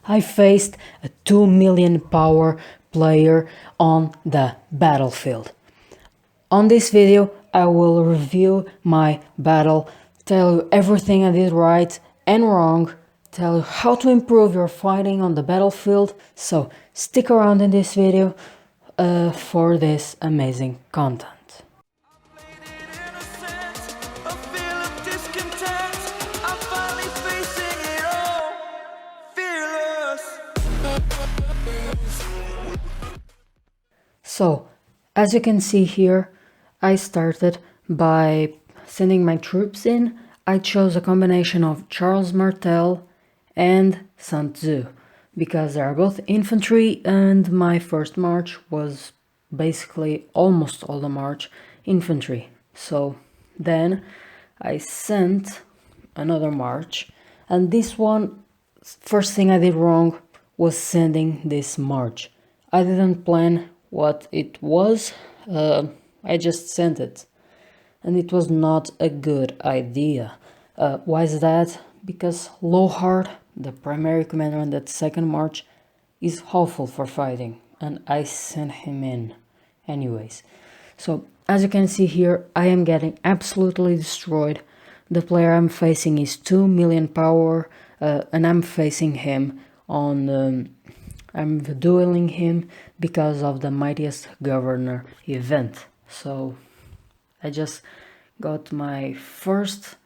I faced a 2 million power player on the battlefield. On this video, I will review my battle, tell you everything I did right and wrong, tell you how to improve your fighting on the battlefield, so stick around in this video for this amazing content. So, as you can see here, I started by sending my troops in. I chose a combination of Charles Martel and Sun Tzu, because they are both infantry and my first march was basically almost all the march infantry. So then I sent another march, and this one, first thing I did wrong was sending this march. I didn't plan what it was, I just sent it, and it was not a good idea. Why is that? Because Lohard, the primary commander on that second march, is awful for fighting, and I sent him in anyways. So as you can see here, I am getting absolutely destroyed. The player I'm facing is 2 million power, and I'm facing him on I'm dueling him because of the Mightiest Governor event. So I just got my first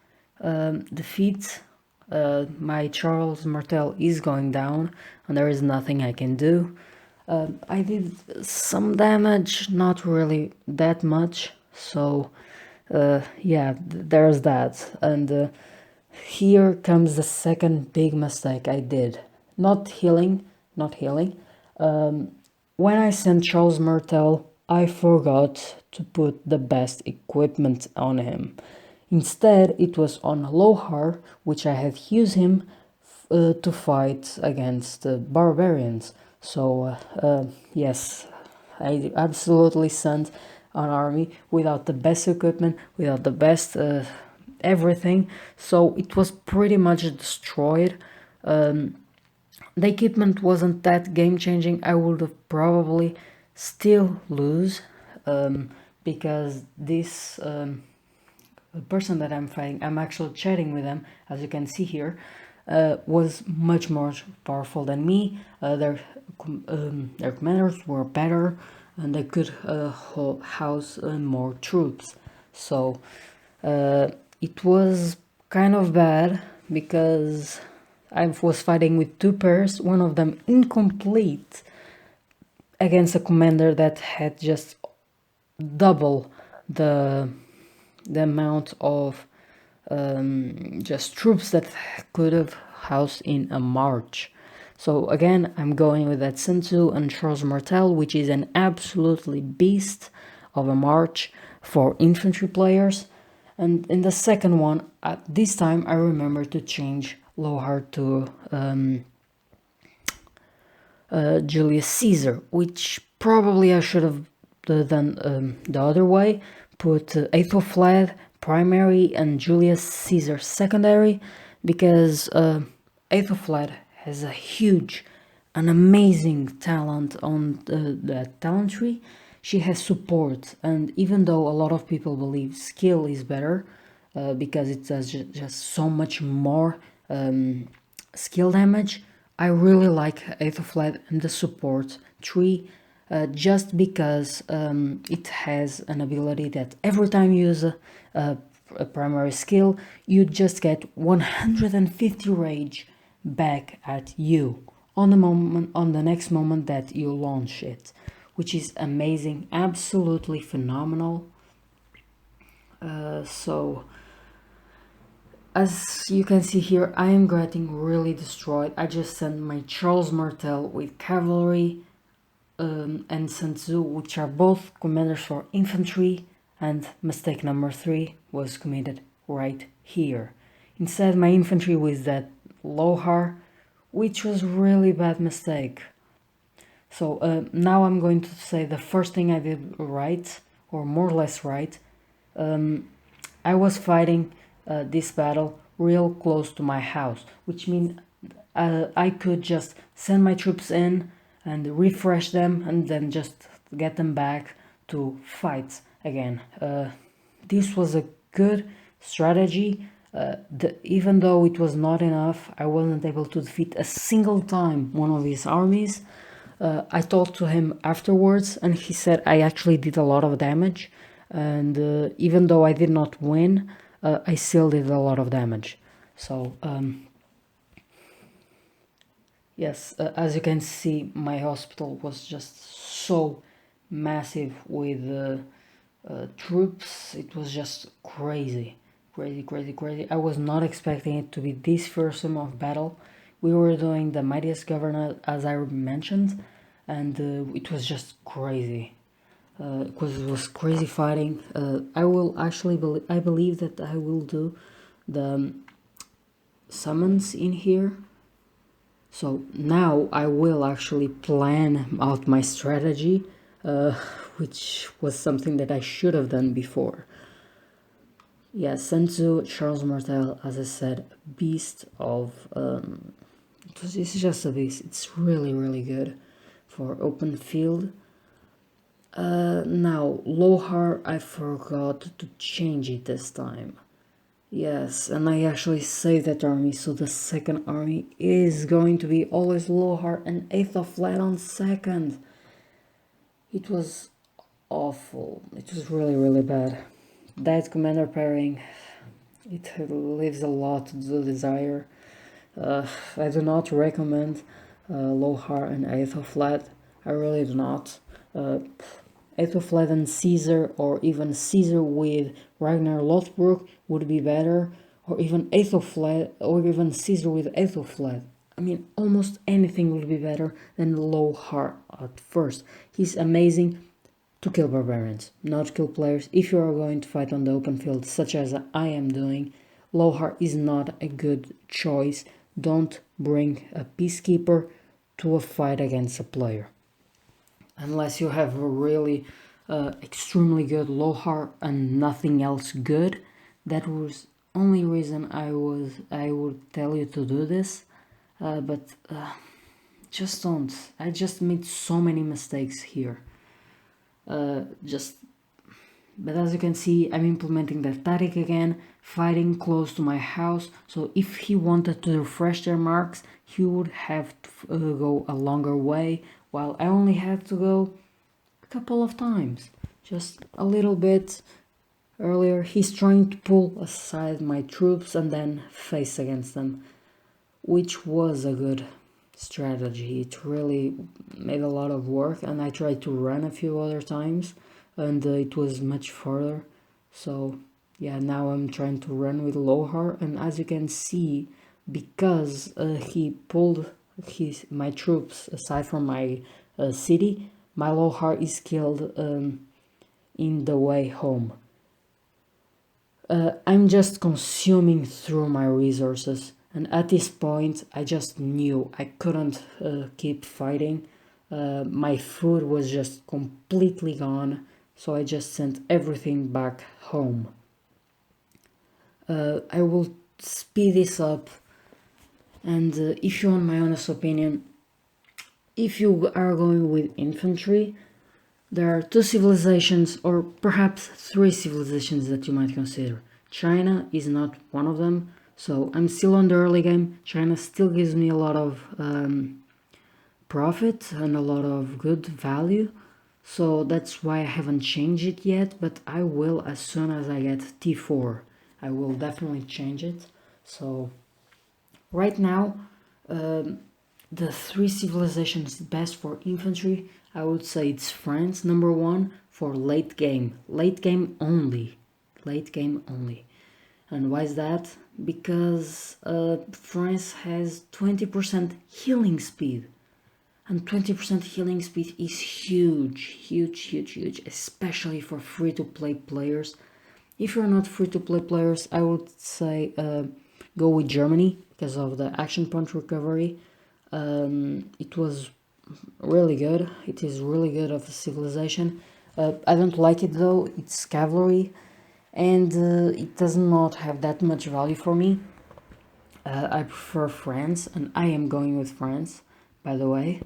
defeat. My Charles Martel is going down and there is nothing I can do. I did some damage, not really that much, so yeah, there's that. And here comes the second big mistake I did. Not healing. When I sent Charles Martel, I forgot to put the best equipment on him. Instead, it was on Lohar, which I had used him to fight against barbarians. So yes, I absolutely sent an army without the best equipment, without the best everything, so it was pretty much destroyed. The equipment wasn't that game-changing. I would have probably still lose, because this person that I'm fighting, I'm actually chatting with them, as you can see here, was much more powerful than me. Their commanders were better, and they could house more troops. So it was kind of bad, because I was fighting with two pairs, one of them incomplete, against a commander that had just double the amount of just troops that could have housed in a march. So again, I'm going with that Sun Tzu and Charles Martel, which is an absolutely beast of a march for infantry players. And in the second one, at this time I remember to change Lohard to Julius Caesar, which probably I should have done the other way. Put Aethelflaed primary and Julius Caesar secondary, because Aethelflaed has a huge, an amazing talent on the talent tree. She has support, and even though a lot of people believe skill is better, because it does just so much more skill damage, I really like Aethelflaed and the support tree, just because it has an ability that every time you use a primary skill, you just get 150 rage back at you on the next moment that you launch it, which is amazing, absolutely phenomenal. So as you can see here, I am getting really destroyed. I just sent my Charles Martel with cavalry and Sun Tzu, which are both commanders for infantry, and mistake number 3 was committed right here. Instead, my infantry with that Lohar, which was really bad mistake. So now I'm going to say the first thing I did right, or more or less right. I was fighting this battle real close to my house, which means I could just send my troops in and refresh them and then just get them back to fight again. This was a good strategy. Even though it was not enough, I wasn't able to defeat a single time one of his armies. I talked to him afterwards and he said I actually did a lot of damage, and even though I did not win, I still did a lot of damage. So yes, as you can see, my hospital was just so massive with troops. It was just crazy, crazy, crazy, crazy. I was not expecting it to be this fearsome of battle. We were doing the mightiest governor, as I mentioned, and it was just crazy. Because it was crazy fighting. I will actually I believe that I will do the summons in here. So now I will actually plan out my strategy, which was something that I should have done before. Yeah, Senzu, Charles Martel, as I said, beast of... this is just a beast. It's really, really good for open field. Now, Lohar, I forgot to change it this time. Yes, and I actually saved that army, so the second army is going to be always Lohar and 8th of Flat on second. It was awful. It was really, really bad. That commander pairing, it leaves a lot to the desire. I do not recommend Lohar and 8th of Flat. I really do not. 8th of Flat and Caesar, or even Caesar with Ragnar Lothbrok would be better, or even 8th of Flat, or even Caesar with 8th of Flat. I mean, almost anything would be better than Lohar at first. He's amazing to kill barbarians, not kill players. If you are going to fight on the open field, such as I am doing, Lohar is not a good choice. Don't bring a peacekeeper to a fight against a player. Unless you have a really extremely good Lohar and nothing else good. That was only reason I would tell you to do this, but just don't. I just made so many mistakes here. But as you can see, I'm implementing that tactic again, fighting close to my house. So if he wanted to refresh their marks, he would have to go a longer way, while I only had to go a couple of times, just a little bit earlier. He's trying to pull aside my troops and then face against them, which was a good strategy. It really made a lot of work, and I tried to run a few other times, and it was much farther. So yeah, now I'm trying to run with Lohar, and as you can see, because he pulled my troops aside from my city, my Lohar is killed in the way home. I'm just consuming through my resources, and at this point I just knew I couldn't keep fighting. My food was just completely gone, so I just sent everything back home. I will speed this up, and if you want my honest opinion, if you are going with infantry, there are 2 civilizations, or perhaps 3 civilizations that you might consider. China is not one of them, so I'm still on the early game. China still gives me a lot of profit and a lot of good value, so that's why I haven't changed it yet, but I will as soon as I get T4. I will definitely change it. So right now, the 3 civilizations best for infantry, I would say it's France, number 1, for late game only. And why is that? Because France has 20% healing speed, and 20% healing speed is huge, especially for free-to-play players. If you're not free-to-play players, I would say go with Germany because of the action point recovery. It was really good. It is really good of a civilization. I don't like it though. It's cavalry, and it does not have that much value for me. I prefer France, and I am going with France, by the way.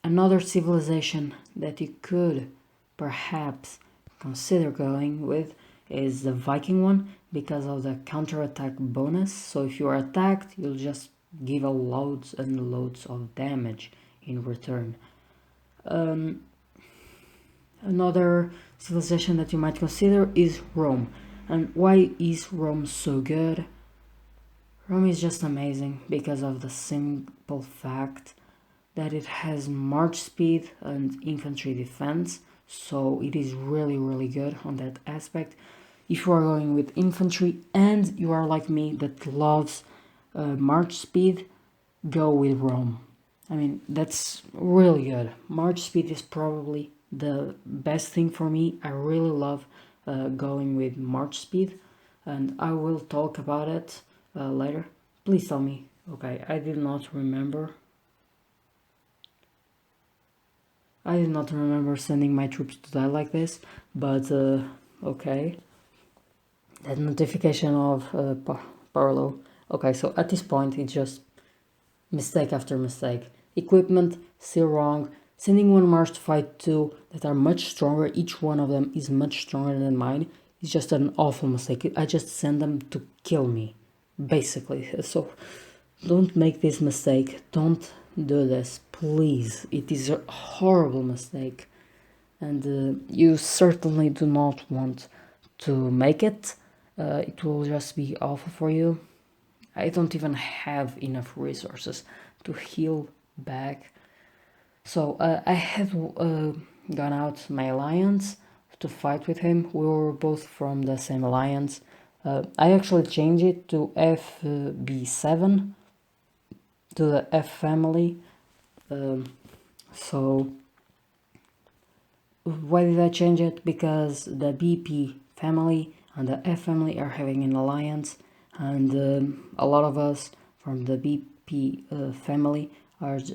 Another civilization that you could perhaps consider going with is the Viking one, because of the counterattack bonus. So if you are attacked, you'll just give a loads and loads of damage in return. Another civilization that you might consider is Rome. And why is Rome so good? Rome is just amazing because of the simple fact that it has march speed and infantry defense, so it is really good on that aspect. If you are going with infantry and you are like me that loves march speed, go with Rome. I mean, that's really good. March speed is probably the best thing for me. I really love going with march speed, and I will talk about it later. Please tell me. Okay, I did not remember sending my troops to die like this, but okay. That notification of Parlo. Okay, so at this point it's just mistake after mistake. Equipment, still wrong. Sending one Mars to fight two that are much stronger, each one of them is much stronger than mine, is just an awful mistake. I just send them to kill me, basically. So don't make this mistake. Don't do this, please. It is a horrible mistake, and you certainly do not want to make it. It will just be awful for you. I don't even have enough resources to heal back. So I had gone out my alliance to fight with him. We were both from the same alliance. I actually changed it to FB7, to the F family. So why did I change it? Because the BP family and the F family are having an alliance, and a lot of us from the BP family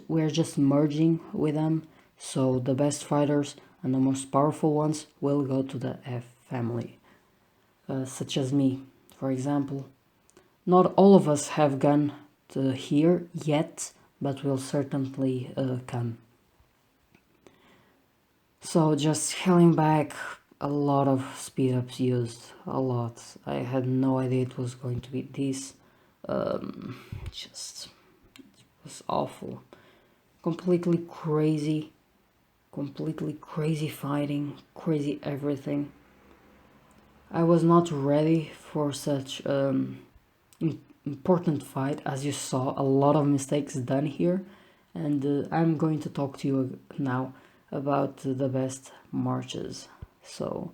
we're just merging with them. So the best fighters and the most powerful ones will go to the F family, such as me, for example. Not all of us have gone to here yet, but will certainly come. So just scaling back, a lot of speed ups used, a lot. I had no idea it was going to be this. Just it was awful. Completely crazy fighting, crazy everything. I was not ready for such important fight. As you saw, a lot of mistakes done here, and I'm going to talk to you now about the best marches. So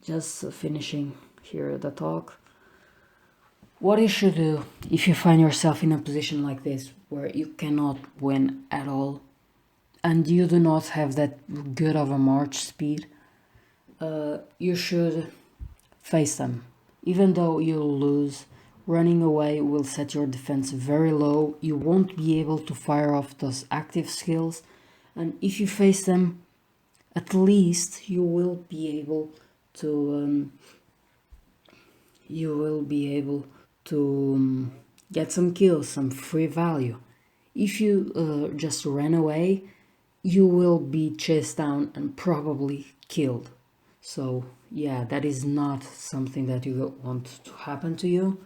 just finishing here the talk. What you should do if you find yourself in a position like this where you cannot win at all and you do not have that good of a march speed, you should face them. Even though you'll lose, running away will set your defense very low. You won't be able to fire off those active skills, and if you face them, at least you will be able to get some kills, some free value. If you just ran away, you will be chased down and probably killed. So yeah, that is not something that you want to happen to you.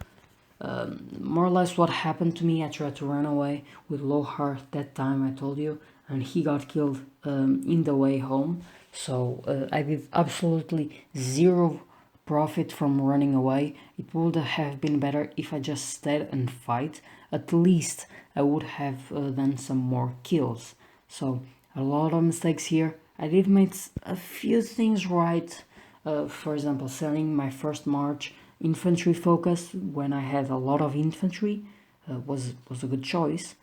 More or less what happened to me. I tried to run away with low heart that time I told you, and he got killed in the way home. So I did absolutely zero profit from running away. It would have been better if I just stayed and fight. At least I would have done some more kills. So a lot of mistakes here. I did make a few things right. For example, selling my first march infantry focus when I had a lot of infantry was a good choice.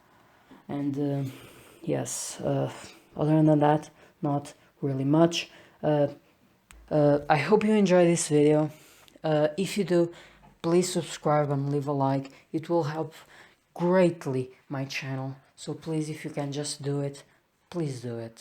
And yes, other than that, not really much. I hope you enjoy this video. If you do, please subscribe and leave a like. It will help greatly my channel. So please, if you can just do it, please do it.